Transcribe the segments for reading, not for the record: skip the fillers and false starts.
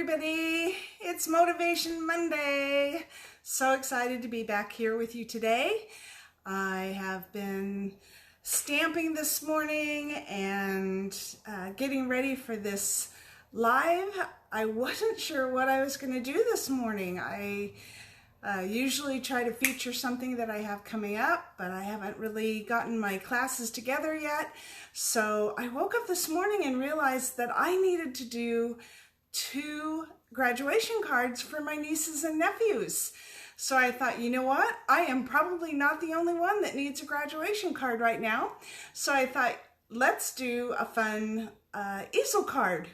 everybody. It's Motivation Monday. So excited to be back here with you today. I have been stamping this morning and getting ready for this live. I wasn't sure what I was going to do this morning. I usually try to feature something that I have coming up, but I haven't really gotten my classes together yet. So I woke up this morning and realized that I needed to do 2 graduation cards for my nieces and nephews. So I thought, you know what? I am probably not the only one that needs a graduation card right now. So I thought, let's do a fun easel card.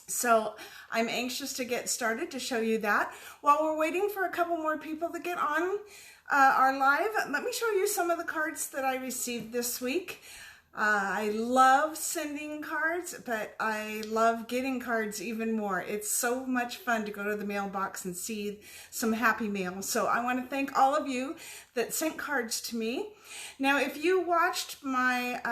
So I'm anxious to get started to show you that. While we're waiting for a couple more people to get on our live, let me show you some of the cards that I received this week. I love sending cards, but I love getting cards even more. It's so much fun to go to the mailbox and see some happy mail. So I want to thank all of you that sent cards to me. Now, if you watched my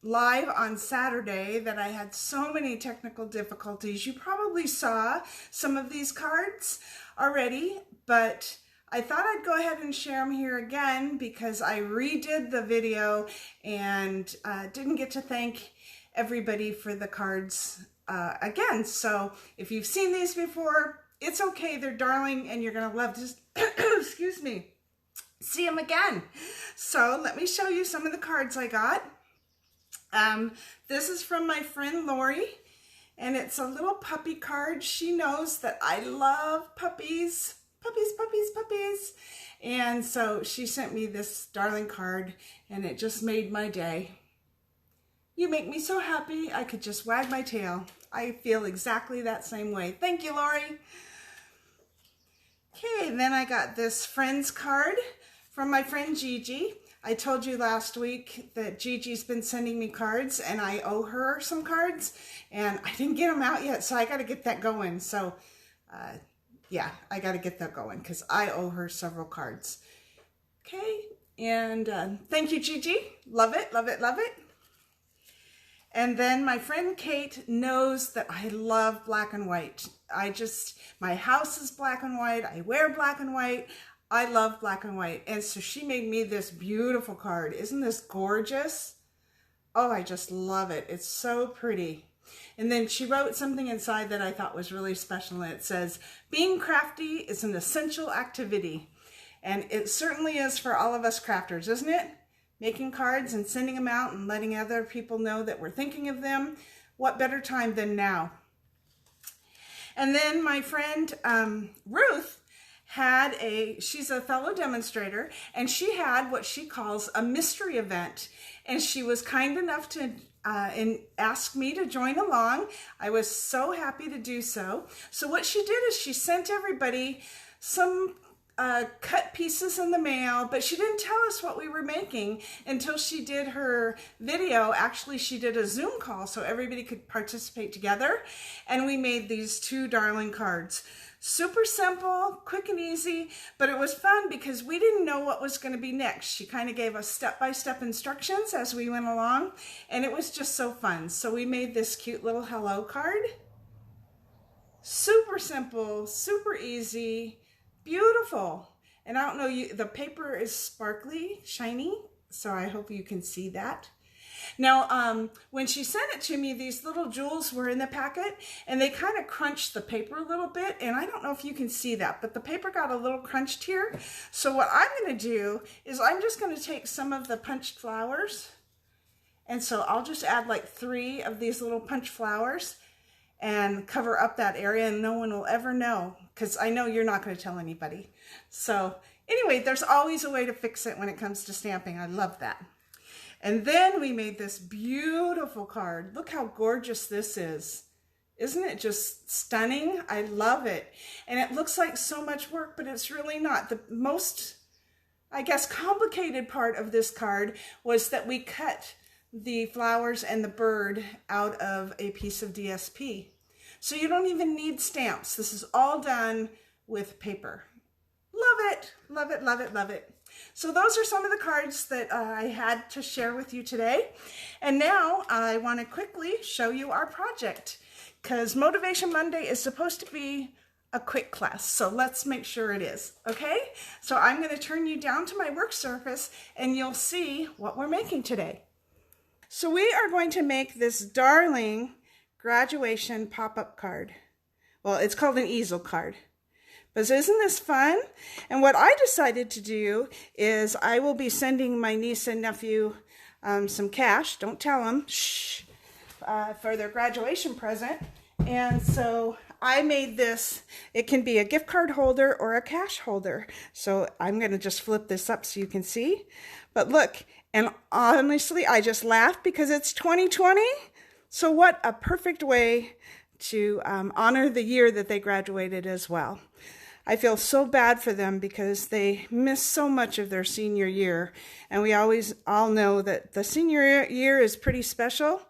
live on Saturday that I had so many technical difficulties, you probably saw some of these cards already, but I thought I'd go ahead and share them here again because I redid the video and didn't get to thank everybody for the cards again. So if you've seen these before, it's okay. They're darling and you're going to love to, excuse me, see them again. So let me show you some of the cards I got. This is from my friend Lori, and it's a little puppy card. She knows that I love puppies. Puppies. And so she sent me this darling card, and it just made my day. You make me so happy, I could just wag my tail. I feel exactly that same way. Thank you, Lori. Okay, then I got this friends card from my friend Gigi. I told you last week that Gigi's been sending me cards, and I owe her some cards, and I didn't get them out yet, so I got to get that going. So, yeah, I got to get that going because I owe her several cards. Okay, and thank you, Gigi. Love it, love it, love it. And then my friend Kate knows that I love black and white. My house is black and white. I wear black and white. I love black and white. And so she made me this beautiful card. Isn't this gorgeous? Oh, I just love it. It's so pretty. And then she wrote something inside that I thought was really special. And it says, being crafty is an essential activity. And it certainly is for all of us crafters, isn't it? Making cards and sending them out and letting other people know that we're thinking of them. What better time than now? And then my friend Ruth she's a fellow demonstrator, and she had what she calls a mystery event. And she was kind enough to and asked me to join along. I was so happy to do so. So what she did is she sent everybody some cut pieces in the mail, but she didn't tell us what we were making until she did her video. Actually, she did a Zoom call so everybody could participate together, and we made these 2 darling cards. Super simple, quick and easy, but it was fun because we didn't know what was going to be next. She kind of gave us step-by-step instructions as we went along, and it was just so fun. So we made this cute little hello card. Super simple, super easy, beautiful. And I don't know, the paper is sparkly, shiny, so I hope you can see that. Now, when she sent it to me, these little jewels were in the packet, and they kind of crunched the paper a little bit, and I don't know if you can see that, but the paper got a little crunched here. So what I'm going to do is I'm just going to take some of the punched flowers, and so I'll just add like 3 of these little punched flowers and cover up that area, and no one will ever know, because I know you're not going to tell anybody. So anyway, there's always a way to fix it when it comes to stamping. I love that. And then we made this beautiful card. Look how gorgeous this is. Isn't it just stunning? I love it. And it looks like so much work, but it's really not. The most, I guess, complicated part of this card was that we cut the flowers and the bird out of a piece of DSP. So you don't even need stamps. This is all done with paper. Love it, love it, love it, love it. So those are some of the cards that I had to share with you today. And now I want to quickly show you our project. because Motivation Monday is supposed to be a quick class, so let's make sure it is, okay? So I'm going to turn you down to my work surface and you'll see what we're making today. So we are going to make this darling graduation pop-up card. Well, it's called an easel card. But isn't this fun? And what I decided to do is I will be sending my niece and nephew some cash, don't tell them, shh, for their graduation present. And so I made this, it can be a gift card holder or a cash holder. So I'm going to just flip this up so you can see. But look, and honestly, I just laughed because it's 2020. So what a perfect way to honor the year that they graduated as well. I feel so bad for them because they missed so much of their senior year. And we all know that the senior year is pretty special.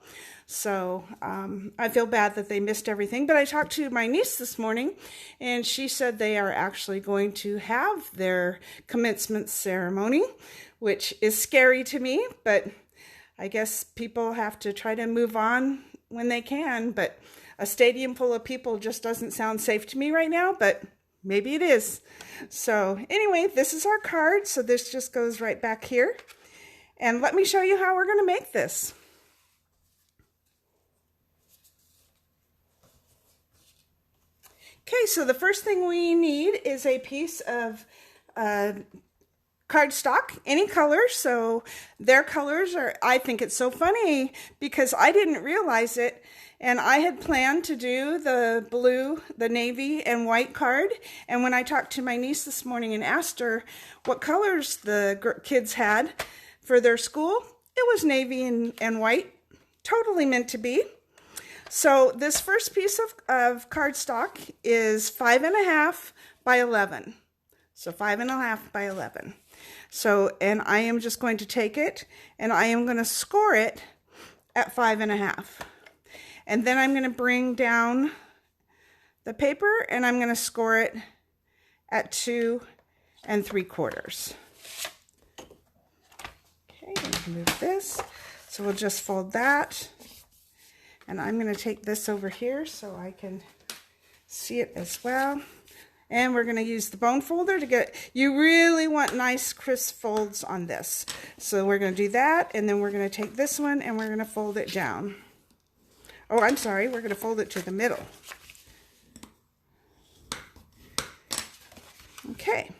So I feel bad that they missed everything. But I talked to my niece this morning, and she said they are actually going to have their commencement ceremony, which is scary to me. But I guess people have to try to move on when they can. But a stadium full of people just doesn't sound safe to me right now. But maybe it is. So anyway, this is our card. So this just goes right back here. And let me show you how we're going to make this. Okay, so the first thing we need is a piece of cardstock, any color. So their colors are, I think it's so funny because I didn't realize it. And I had planned to do the blue, the navy, and white card. And when I talked to my niece this morning and asked her what colors the kids had for their school, it was navy and white, totally meant to be. So this first piece of cardstock is 5.5 by 11. So 5.5 by 11. So, and I am just going to take it and I am going to score it at 5.5. And then I'm going to bring down the paper and I'm going to score it at 2 3/4. Okay, I'm going to move this. So we'll just fold that. And I'm going to take this over here so I can see it as well. And we're going to use the bone folder to get, you really want nice crisp folds on this. So we're going to do that, and then we're going to take this one and we're going to fold it down. Oh, I'm sorry, we're going to fold it to the middle. Okay.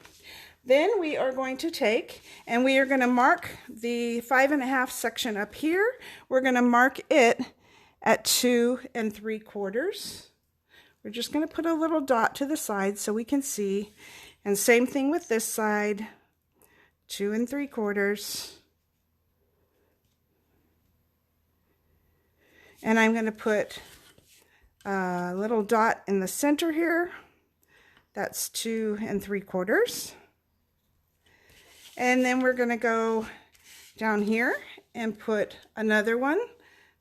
Then we are going to take, and we are going to mark the 5.5 section up here. We're going to mark it at 2 3/4. We're just going to put a little dot to the side so we can see. And same thing with this side, 2 3/4. And I'm going to put a little dot in the center here. That's 2 3/4. And then we're going to go down here and put another one.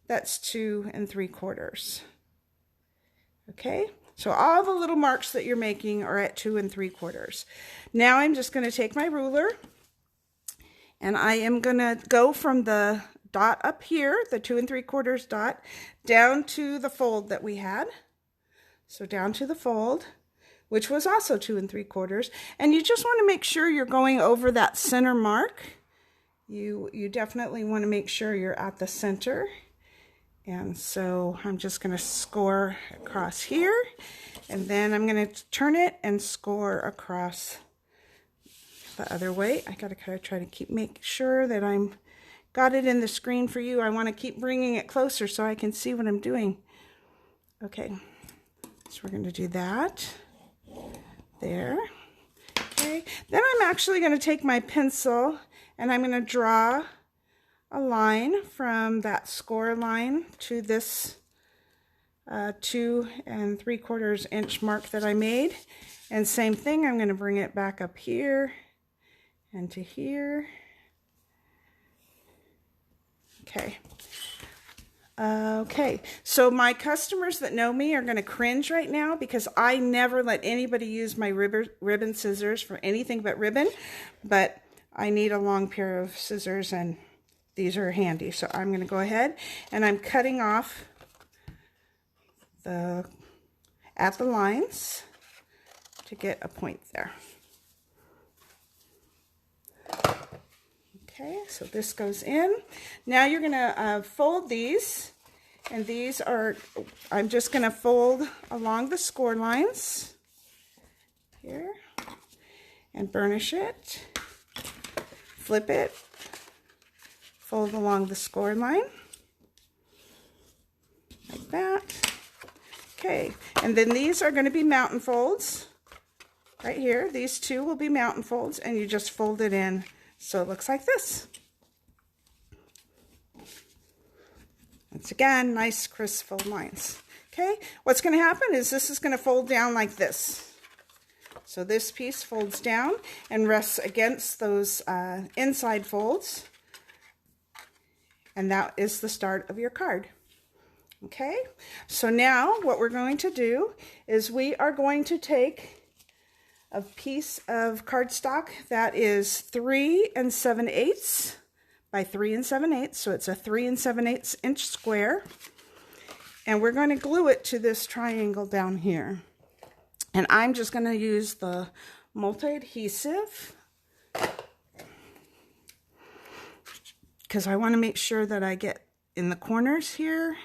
That's 2 3/4. Okay, so all the little marks that you're making are at 2 3/4. Now I'm just going to take my ruler and I am going to go from the dot up here, the 2 3/4 dot, down to the fold that we had. So down to the fold, which was also 2 3/4. And you just want to make sure you're going over that center mark. You definitely want to make sure you're at the center. And so I'm just going to score across here, and then I'm going to turn it and score across the other way. I got to kind of try to make sure that I'm got it in the screen for you. I want to keep bringing it closer so I can see what I'm doing. Okay, so we're going to do that there. Okay, then I'm actually going to take my pencil and I'm going to draw a line from that score line to this 2 3/4 inch mark that I made. And same thing, I'm going to bring it back up here and to here. Okay. Okay, so my customers that know me are going to cringe right now because I never let anybody use my ribbon scissors for anything but ribbon, but I need a long pair of scissors and these are handy. So I'm going to go ahead and I'm cutting off at the lines to get a point there. Okay, so this goes in. Now you're going to fold these, and these are, I'm just going to fold along the score lines here and burnish it, flip it, fold along the score line like that. Okay, and then these are going to be mountain folds right here. These two will be mountain folds, and you just fold it in so it looks like this. Once again, nice crisp fold lines. Okay, what's going to happen is this is going to fold down like this. So this piece folds down and rests against those inside folds, and that is the start of your card. Okay, so now what we're going to do is we are going to take a piece of cardstock that is 3 7/8 by 3 7/8, so it's a 3 7/8 inch square, and we're going to glue it to this triangle down here. And I'm just going to use the multi-adhesive because I want to make sure that I get in the corners here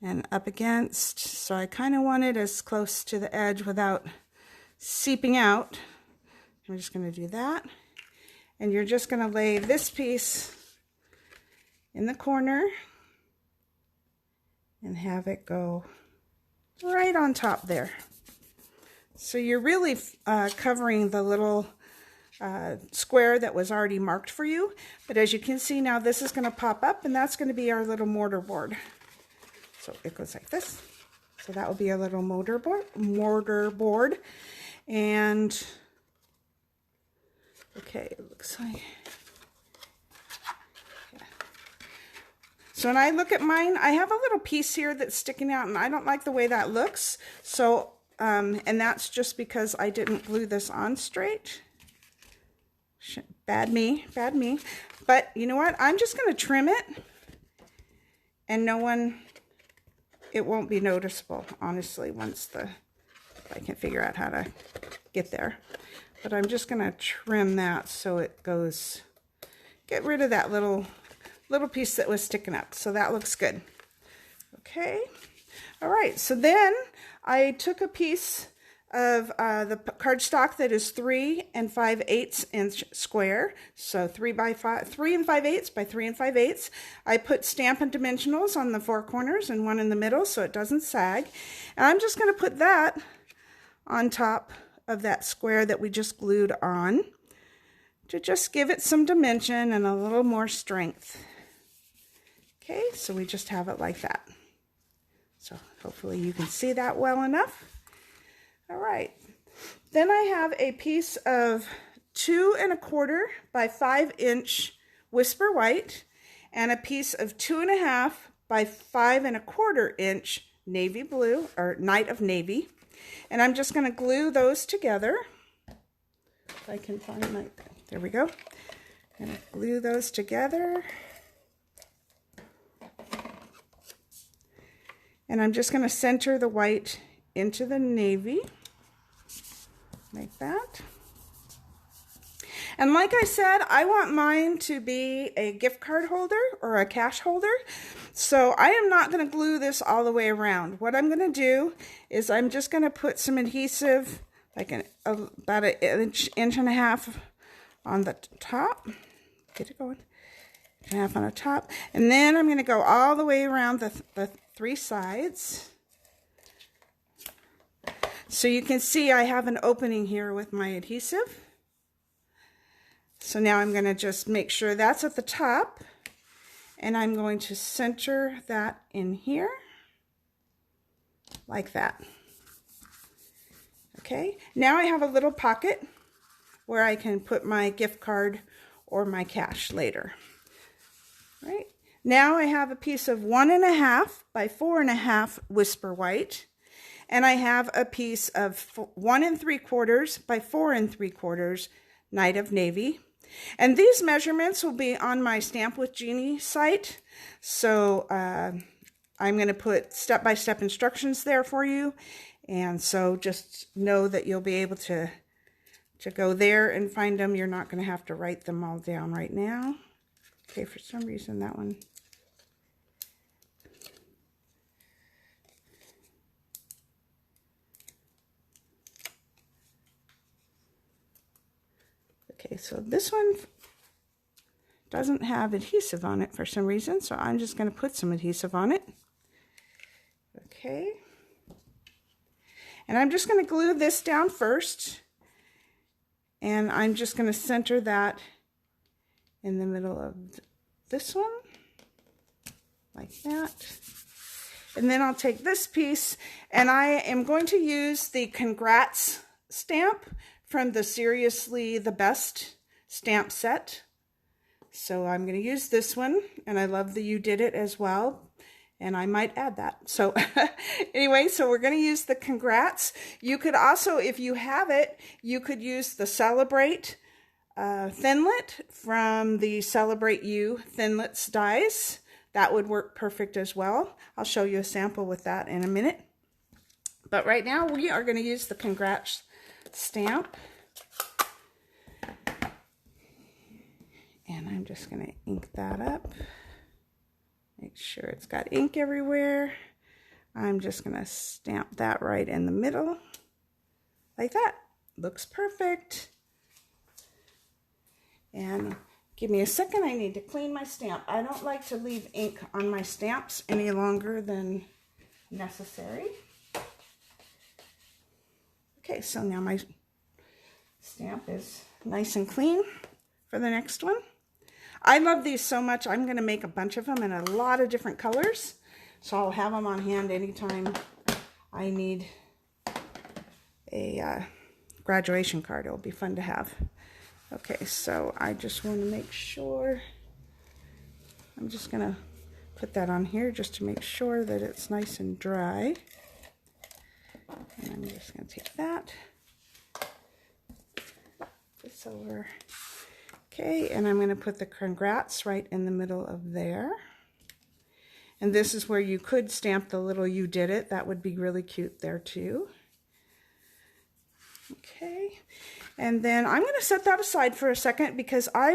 and up against, so I kind of want it as close to the edge without seeping out. I'm just going to do that, and you're just going to lay this piece in the corner and have it go right on top there. So you're really covering the little square that was already marked for you, but as you can see now, this is going to pop up, and that's going to be our little mortar board. So it goes like this. So that will be a little mortar board. And okay, it looks like, yeah. So when I look at mine, I have a little piece here that's sticking out, and I don't like the way that looks. So, and that's just because I didn't glue this on straight. Bad me, bad me. But you know what? I'm just going to trim it, and it won't be noticeable, honestly, if I can figure out how to get there. But I'm just going to trim that so it goes, get rid of that little piece that was sticking up. So that looks good. Okay. All right. So then I took a piece of the cardstock that is 3 5/8 inch square. So 3 5/8 by 3 5/8. I put Stampin' dimensionals on the 4 corners and one in the middle so it doesn't sag. And I'm just going to put that on top of that square that we just glued on to just give it some dimension and a little more strength. Okay, so we just have it like that. So hopefully you can see that well enough. All right, then I have a piece of 2 1/4 by 5 inch Whisper White and a piece of 2 1/2 by 5 1/4 inch Navy Blue, or Night of Navy. And I'm just going to glue those together. If I can find my, there we go. I'm going to glue those together. And I'm just going to center the white into the navy, like that. And like I said, I want mine to be a gift card holder or a cash holder. So I am not going to glue this all the way around. What I'm going to do is I'm just going to put some adhesive, like about an inch and a half on the top. Get it going. Inch and a half on the top. And then I'm going to go all the way around the 3 sides. So you can see I have an opening here with my adhesive. So now I'm going to just make sure that's at the top, and I'm going to center that in here, like that. Okay, now I have a little pocket where I can put my gift card or my cash later. Right, now I have a piece of 1 1/2 by 4 1/2 Whisper White, and I have a piece of 1 3/4 by 4 3/4 Night of Navy. And these measurements will be on my Stamp with Jeannie site. So I'm going to put step-by-step instructions there for you. And so just know that you'll be able to go there and find them. You're not going to have to write them all down right now. Okay, for some reason that one. Okay, so this one doesn't have adhesive on it for some reason, so I'm just going to put some adhesive on it. Okay. And I'm just going to glue this down first. And I'm just going to center that in the middle of this one, like that. And then I'll take this piece, and I am going to use the Congrats stamp from the Seriously the Best stamp set. So I'm going to use this one, and I love the You Did It as well, and I might add that. So anyway, so we're going to use the Congrats. You could also, if you have it, you could use the Celebrate Thinlit from the Celebrate You Thinlits dies. That would work perfect as well. I'll show you a sample with that in a minute. But right now we are going to use the Congrats stamp. And I'm just going to ink that up. Make sure it's got ink everywhere. I'm just going to stamp that right in the middle. Like that. Looks perfect. And give me a second. I need to clean my stamp. I don't like to leave ink on my stamps any longer than necessary. Okay, so now my stamp is nice and clean for the next one. I love these so much. I'm going to make a bunch of them in a lot of different colors. So I'll have them on hand anytime I need a graduation card. It'll be fun to have. Okay, so I just want to make sure. I'm just going to put that on here just to make sure that it's nice and dry. And I'm just going to take that. This over. Okay, and I'm going to put the Congrats right in the middle of there. And this is where you could stamp the little You Did It. That would be really cute there too. Okay, and then I'm going to set that aside for a second because I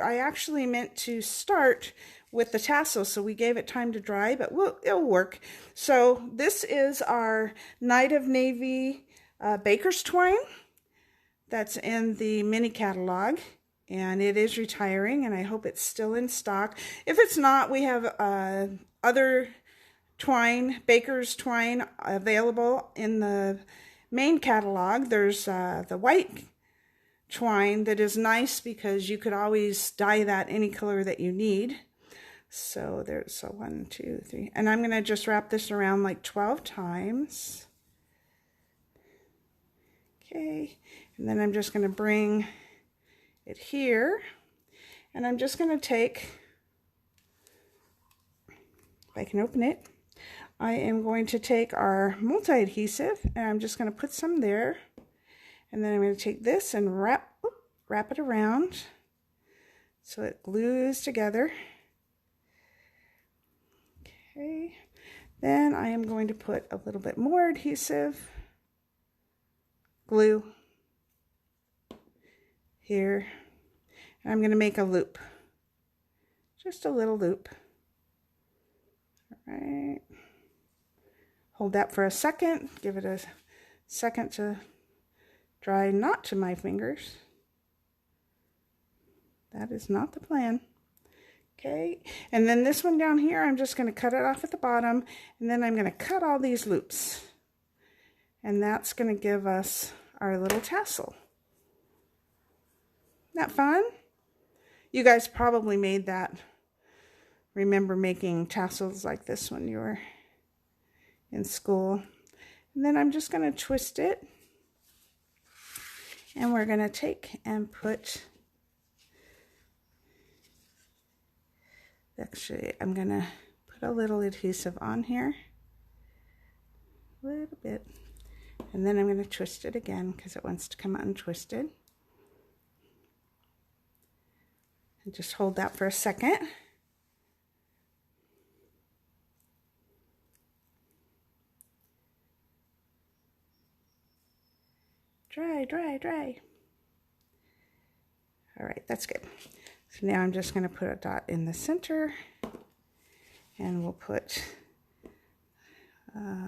actually meant to start with the tassel, so we gave it time to dry, but it'll work. So this is our Night of Navy Baker's Twine that's in the mini catalog. And it is retiring, and I hope it's still in stock. If it's not, we have other twine, Baker's twine, available in the main catalog. There's the white twine that is nice because you could always dye that any color that you need. So there's 1, 2, 3. And I'm going to just wrap this around like 12 times. Okay, and then I'm just going to bring it here, and I'm just going to take, if I can open it, I am going to take our multi-adhesive, and I'm just going to put some there, and then I'm going to take this and wrap it around so it glues together. Okay, then I am going to put a little bit more adhesive, glue, here, and I'm going to make a loop, just a little loop. All right, hold that for a second, give it a second to dry, not to my fingers. That is not the plan. Okay, and then this one down here, I'm just going to cut it off at the bottom, and then I'm going to cut all these loops, and that's going to give us our little tassel. Isn't that fun? You guys probably made that. Remember making tassels like this when you were in school. And then I'm just going to twist it. And we're going to take and put, actually I'm going to put a little adhesive on here. A little bit. And then I'm going to twist it again because it wants to come untwisted. And just hold that for a second. Dry, dry, dry. All right, that's good. So now I'm just going to put a dot in the center, and we'll put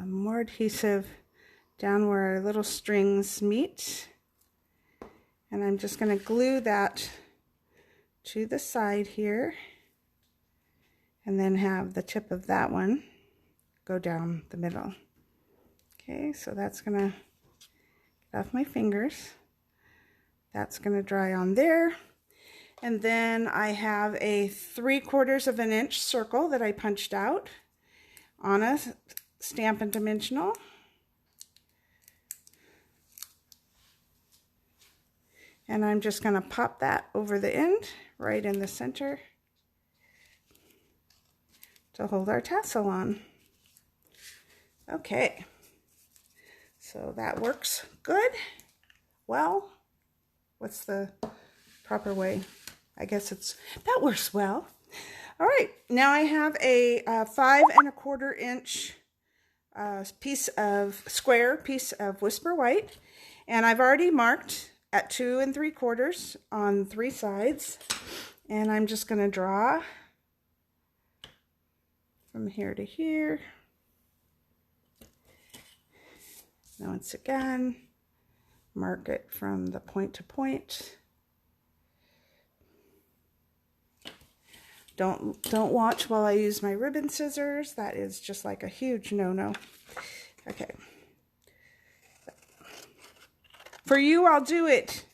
more adhesive down where our little strings meet. And I'm just going to glue that to the side here, and then have the tip of that one go down the middle. Okay, so that's going to get off my fingers. That's going to dry on there. And then I have a 3/4 of an inch circle that I punched out on a Stampin' Dimensional. And I'm just going to pop that over the end, right in the center, to hold our tassel on. Okay, so that works good. Well, what's the proper way? I guess it's, that works well. All right, now I have a 5 1/4 inch square piece of Whisper White, and I've already marked at 2 3/4 on 3 sides, and I'm just going to draw from here to here. Now once again, mark it from the point to point. Don't watch while I use my ribbon scissors. That is just like a huge no-no. Okay. For you, I'll do it.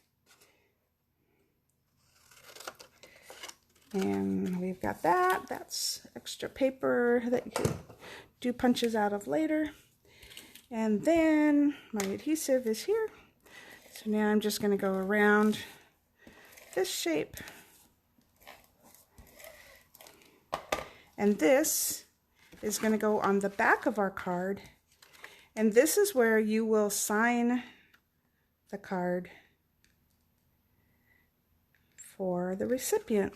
And we've got that. That's extra paper that you can do punches out of later. And then my adhesive is here. So now I'm just going to go around this shape. And this is going to go on the back of our card. And this is where you will sign the card for the recipient.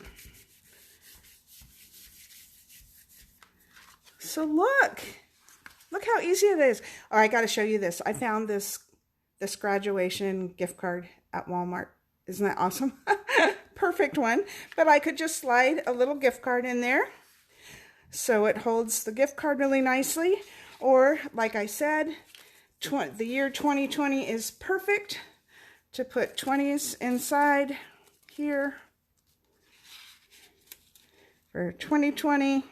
So look how easy it is. Oh, I got to show you this. I found this graduation gift card at Walmart. Isn't that awesome? Perfect one. But I could just slide a little gift card in there, so it holds the gift card really nicely. Or, like I said, the year 2020 is perfect to put 20s inside here for 2020.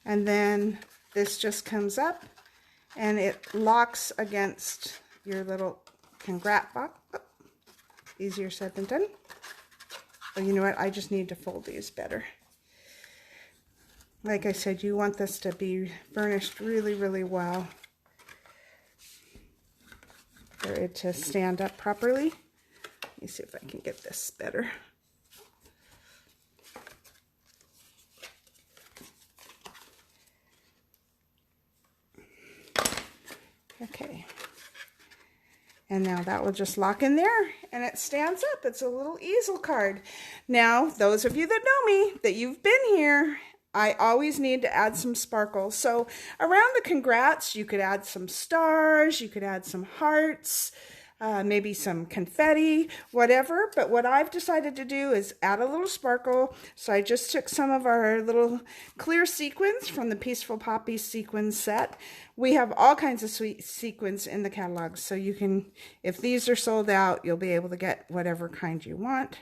And then this just comes up and it locks against your little Grad box. Oh, easier said than done. But you know what? I just need to fold these better. Like I said, you want this to be burnished really, really well for it to stand up properly. Let me see if I can get this better. Okay. And now that will just lock in there and it stands up. It's a little easel card. Now, those of you that know me, that you've been here, I always need to add some sparkle. So around the congrats, you could add some stars, you could add some hearts, maybe some confetti, whatever. But what I've decided to do is add a little sparkle. So I just took some of our little clear sequins from the Peaceful Poppy sequins set. We have all kinds of sweet sequins in the catalog. So you can, if these are sold out, you'll be able to get whatever kind you want.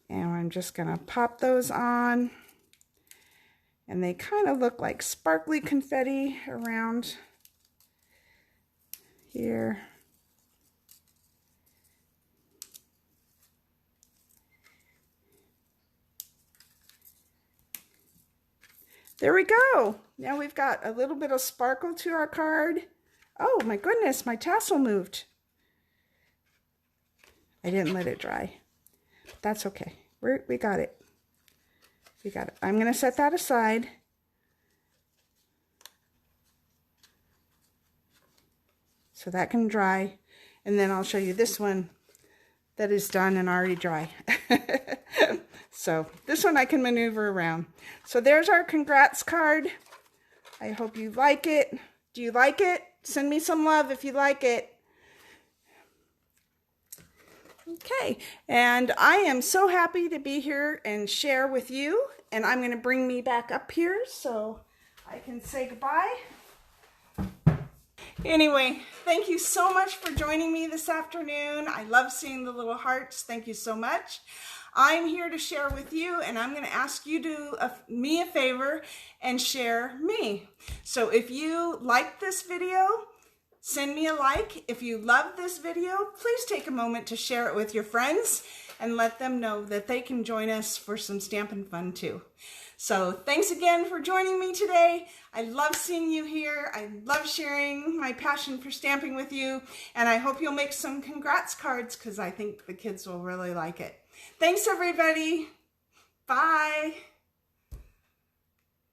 And I'm just going to pop those on. And they kind of look like sparkly confetti around here. There we go. Now we've got a little bit of sparkle to our card. Oh my goodness, my tassel moved. I didn't let it dry. That's okay. We got it. We got it. I'm going to set that aside. So that can dry. And then I'll show you this one that is done and already dry. So this one I can maneuver around. So there's our congrats card. I hope you like it. Do you like it? Send me some love if you like it. Okay, and I am so happy to be here and share with you, and I'm going to bring me back up here so I can say goodbye. Anyway, thank you so much for joining me this afternoon. I love seeing the little hearts. Thank you so much. I'm here to share with you, and I'm going to ask you to do me a favor and share me. So if you like this video, send me a like. If you love this video, please take a moment to share it with your friends and let them know that they can join us for some Stampin' Fun too. So thanks again for joining me today. I love seeing you here. I love sharing my passion for stamping with you. And I hope you'll make some congrats cards because I think the kids will really like it. Thanks everybody. Bye.